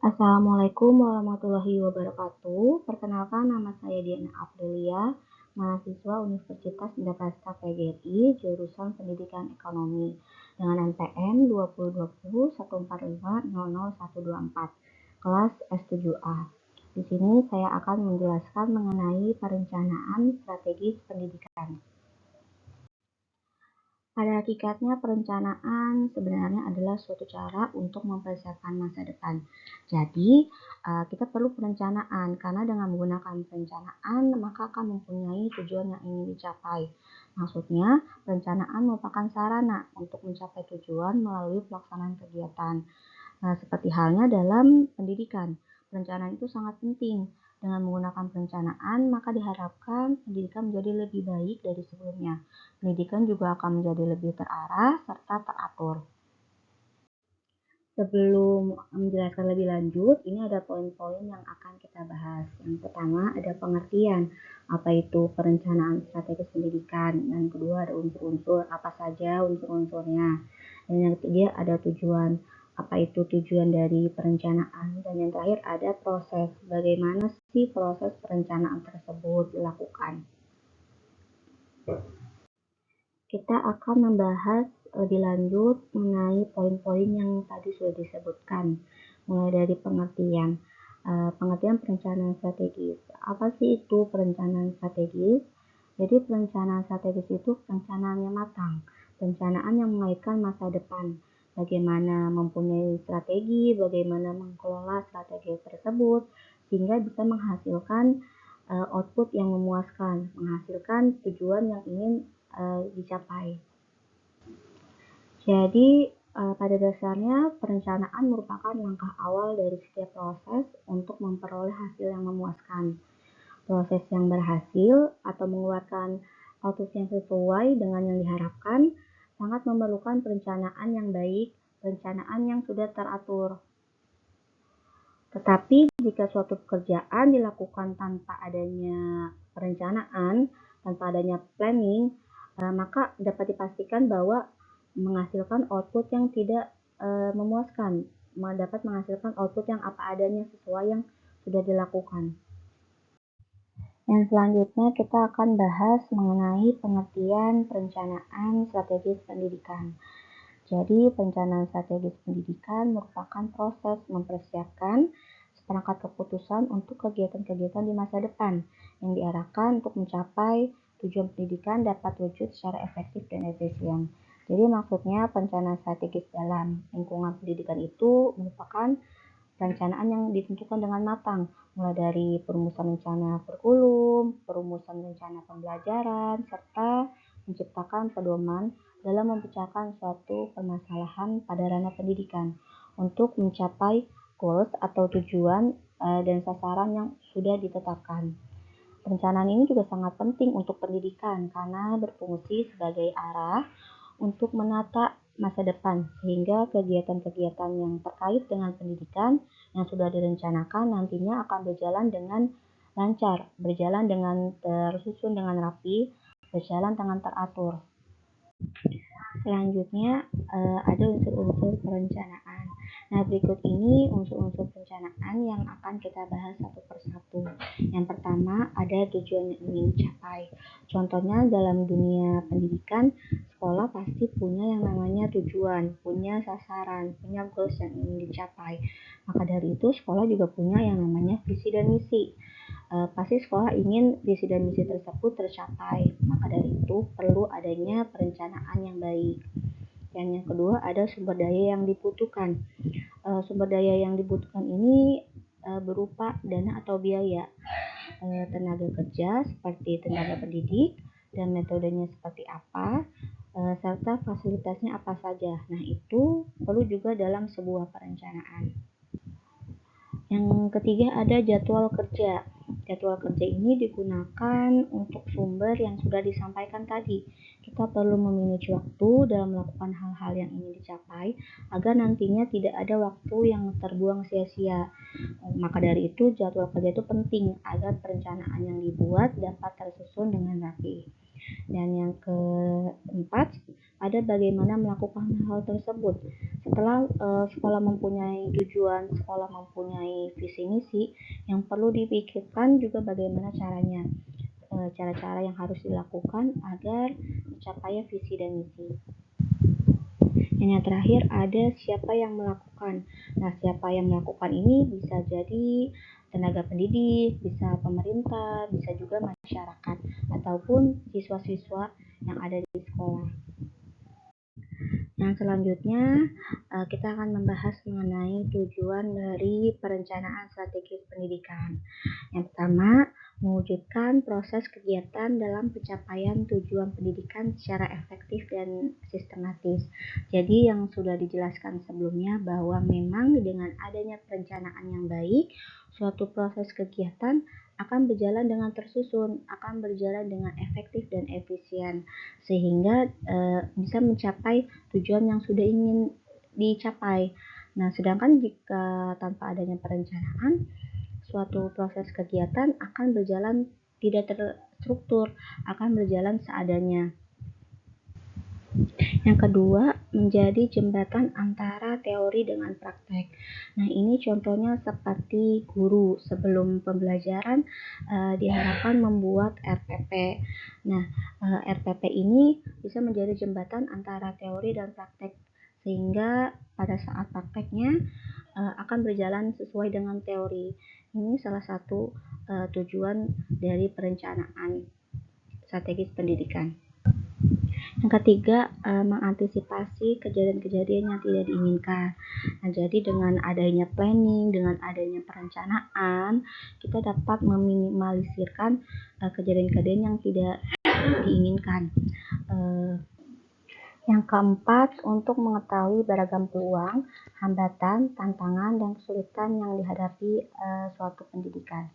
Assalamualaikum warahmatullahi wabarakatuh. Perkenalkan, nama saya Diana Aprilia, mahasiswa Universitas Indonesia PGRI, jurusan Pendidikan Ekonomi, dengan NPM 202014500124, kelas S7A. Di sini saya akan menjelaskan mengenai perencanaan strategis pendidikan. Pada hakikatnya, perencanaan sebenarnya adalah suatu cara untuk mempersiapkan masa depan. Jadi, kita perlu perencanaan, karena dengan menggunakan perencanaan, maka akan mempunyai tujuan yang ingin dicapai. Maksudnya, perencanaan merupakan sarana untuk mencapai tujuan melalui pelaksanaan kegiatan. Nah, seperti halnya dalam pendidikan, perencanaan itu sangat penting. Dengan menggunakan perencanaan, maka diharapkan pendidikan menjadi lebih baik dari sebelumnya. Pendidikan juga akan menjadi lebih terarah serta teratur. Sebelum menjelaskan lebih lanjut, ini ada poin-poin yang akan kita bahas. Yang pertama ada pengertian, apa itu perencanaan strategis pendidikan. Dan kedua ada unsur-unsur, apa saja unsur-unsurnya. Dan yang ketiga ada tujuan, apa itu tujuan dari perencanaan. Dan yang terakhir ada proses, bagaimana sih proses perencanaan tersebut dilakukan. Kita akan membahas lebih lanjut mengenai poin-poin yang tadi sudah disebutkan, mulai dari pengertian. Pengertian perencanaan strategis. Apa sih itu perencanaan strategis? Jadi perencanaan strategis itu perencanaan yang matang, perencanaan yang mengaitkan masa depan. Bagaimana mempunyai strategi, bagaimana mengelola strategi tersebut, sehingga bisa menghasilkan output yang memuaskan, menghasilkan tujuan yang ingin dicapai. Jadi pada dasarnya perencanaan merupakan langkah awal dari setiap proses untuk memperoleh hasil yang memuaskan. Proses yang berhasil atau mengeluarkan output yang sesuai dengan yang diharapkan sangat memerlukan perencanaan yang baik, perencanaan yang sudah teratur. Tetapi jika suatu pekerjaan dilakukan tanpa adanya perencanaan, tanpa adanya planning, maka dapat dipastikan bahwa menghasilkan output yang tidak memuaskan, dapat menghasilkan output yang apa adanya sesuai yang sudah dilakukan. Yang selanjutnya kita akan bahas mengenai pengertian perencanaan strategis pendidikan. Jadi, perencanaan strategis pendidikan merupakan proses mempersiapkan seperangkat keputusan untuk kegiatan-kegiatan di masa depan yang diarahkan untuk mencapai tujuan pendidikan dapat wujud secara efektif dan efisien. Jadi maksudnya perencanaan strategis dalam lingkungan pendidikan itu merupakan perencanaan yang ditentukan dengan matang, mulai dari perumusan rencana kurikulum, perumusan rencana pembelajaran, serta menciptakan pedoman dalam memecahkan suatu permasalahan pada ranah pendidikan untuk mencapai goals atau tujuan dan sasaran yang sudah ditetapkan. Perencanaan ini juga sangat penting untuk pendidikan karena berfungsi sebagai arah untuk menata masa depan, sehingga kegiatan-kegiatan yang terkait dengan pendidikan yang sudah direncanakan nantinya akan berjalan dengan lancar, berjalan dengan tersusun dengan rapi, berjalan dengan teratur. Selanjutnya ada unsur-unsur perencanaan. Nah, berikut ini unsur-unsur perencanaan yang akan kita bahas satu persatu. Yang pertama ada tujuan yang ingin dicapai. Contohnya dalam dunia pendidikan, sekolah pasti punya yang namanya tujuan, punya sasaran, punya goals yang ingin dicapai. Maka dari itu sekolah juga punya yang namanya visi dan misi. Pasti sekolah ingin visi dan misi tersebut tercapai. Maka dari itu perlu adanya perencanaan yang baik. Dan yang kedua ada sumber daya yang dibutuhkan. Sumber daya yang dibutuhkan ini berupa dana atau biaya, tenaga kerja seperti tenaga pendidik dan metodenya seperti apa, serta fasilitasnya apa saja. Nah, itu perlu juga dalam sebuah perencanaan. Yang ketiga ada jadwal kerja. Jadwal kerja ini digunakan untuk sumber yang sudah disampaikan tadi. Kita perlu memanage waktu dalam melakukan hal-hal yang ingin dicapai agar nantinya tidak ada waktu yang terbuang sia-sia. Maka dari itu jadwal kerja itu penting agar perencanaan yang dibuat dapat tersusun dengan rapi. Dan yang keempat, pada bagaimana melakukan hal tersebut. Setelah sekolah mempunyai tujuan, sekolah mempunyai visi misi, yang perlu dipikirkan juga bagaimana caranya, cara-cara yang harus dilakukan agar mencapai visi dan misi. Yang terakhir ada siapa yang melakukan. Nah, siapa yang melakukan ini bisa jadi tenaga pendidik, bisa pemerintah, bisa juga masyarakat, ataupun siswa-siswa yang ada di sekolah. Yang selanjutnya, kita akan membahas mengenai tujuan dari perencanaan strategis pendidikan. Yang pertama, mewujudkan proses kegiatan dalam pencapaian tujuan pendidikan secara efektif dan sistematis. Jadi yang sudah dijelaskan sebelumnya bahwa memang dengan adanya perencanaan yang baik, suatu proses kegiatan akan berjalan dengan tersusun, akan berjalan dengan efektif dan efisien, sehingga bisa mencapai tujuan yang sudah ingin dicapai. Nah, sedangkan jika tanpa adanya perencanaan, suatu proses kegiatan akan berjalan tidak terstruktur, akan berjalan seadanya. Yang kedua, menjadi jembatan antara teori dengan praktek. Nah, ini contohnya seperti guru sebelum pembelajaran diharapkan membuat RPP. Nah, RPP ini bisa menjadi jembatan antara teori dan praktek, sehingga pada saat prakteknya akan berjalan sesuai dengan teori. Ini salah satu tujuan dari perencanaan strategis pendidikan. Yang ketiga, mengantisipasi kejadian-kejadian yang tidak diinginkan. Nah, jadi dengan adanya planning, dengan adanya perencanaan, kita dapat meminimalisirkan kejadian-kejadian yang tidak diinginkan. Yang keempat, untuk mengetahui beragam peluang, hambatan, tantangan, dan kesulitan yang dihadapi suatu pendidikan.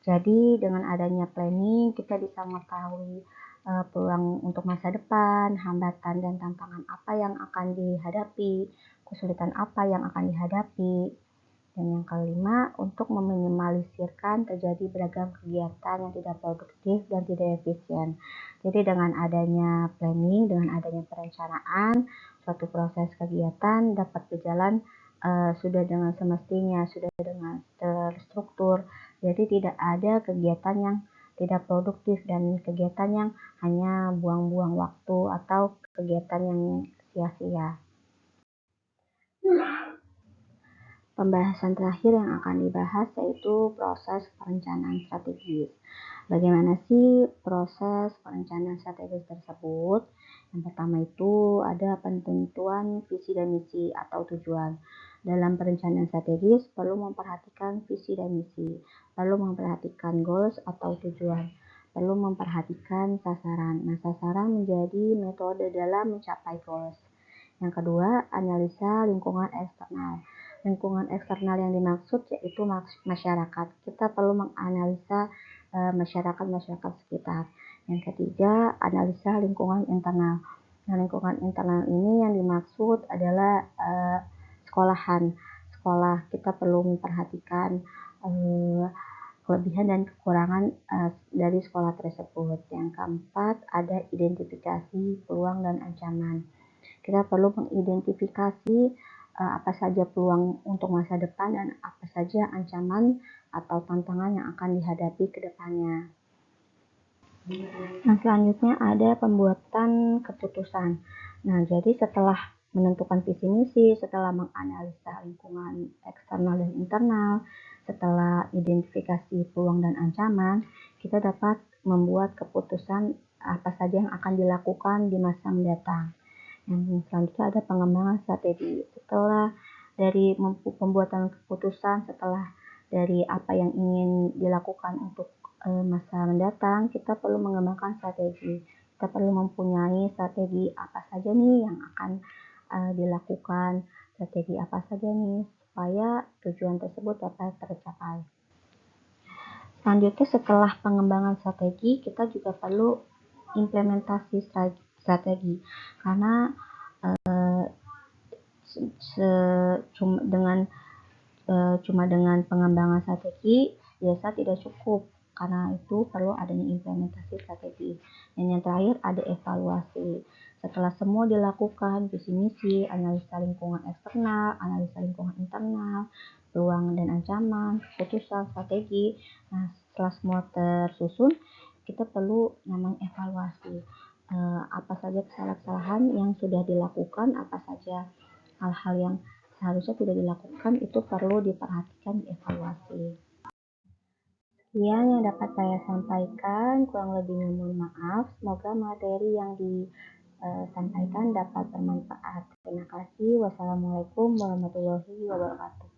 Jadi dengan adanya planning, kita bisa mengetahui peluang untuk masa depan, hambatan dan tantangan apa yang akan dihadapi, kesulitan apa yang akan dihadapi. Dan yang kelima, untuk meminimalisirkan terjadi beragam kegiatan yang tidak produktif dan tidak efisien. Jadi dengan adanya planning, dengan adanya perencanaan, suatu proses kegiatan dapat berjalan sudah dengan semestinya, sudah dengan terstruktur. Jadi tidak ada kegiatan yang tidak produktif dan kegiatan yang hanya buang-buang waktu atau kegiatan yang sia-sia. Pembahasan terakhir yang akan dibahas yaitu proses perencanaan strategis. Bagaimana sih proses perencanaan strategis tersebut? Yang pertama itu ada penentuan visi dan misi atau tujuan. Dalam perencanaan strategis perlu memperhatikan visi dan misi, perlu memperhatikan goals atau tujuan, perlu memperhatikan sasaran. Nah, sasaran menjadi metode dalam mencapai goals. Yang kedua, analisa lingkungan eksternal. Lingkungan eksternal yang dimaksud yaitu masyarakat. Kita perlu menganalisa masyarakat sekitar. Yang ketiga, analisa lingkungan internal. Nah, lingkungan internal ini yang dimaksud adalah sekolahan. Sekolah kita perlu memperhatikan kelebihan dan kekurangan dari sekolah tersebut. Yang keempat, ada identifikasi peluang dan ancaman. Kita perlu mengidentifikasi apa saja peluang untuk masa depan dan apa saja ancaman atau tantangan yang akan dihadapi ke depannya. Nah, selanjutnya ada pembuatan keputusan. Nah, jadi setelah menentukan visi misi, setelah menganalisa lingkungan eksternal dan internal, setelah identifikasi peluang dan ancaman, kita dapat membuat keputusan apa saja yang akan dilakukan di masa mendatang. Yang selanjutnya ada pengembangan strategi. Setelah dari pembuatan keputusan, setelah dari apa yang ingin dilakukan untuk masa mendatang, kita perlu mengembangkan strategi. Kita perlu mempunyai strategi apa saja nih yang akan dilakukan, strategi apa saja nih supaya tujuan tersebut dapat tercapai. Selanjutnya, setelah pengembangan strategi, kita juga perlu implementasi strategi karena cuma dengan pengembangan strategi biasa tidak cukup, karena itu perlu adanya implementasi strategi. Dan yang terakhir ada evaluasi. Setelah semua dilakukan, visi misi, analisa lingkungan eksternal, analisa lingkungan internal, peluang dan ancaman, keputusan, strategi. Nah, setelah semua tersusun, kita perlu namanya evaluasi. Apa saja kesalahan-kesalahan yang sudah dilakukan, apa saja hal-hal yang seharusnya tidak dilakukan, itu perlu diperhatikan, dievaluasi. Sekian yang dapat saya sampaikan, kurang lebihnya mohon maaf. Semoga materi yang disampaikan dapat bermanfaat. Terima kasih. Wassalamualaikum warahmatullahi wabarakatuh.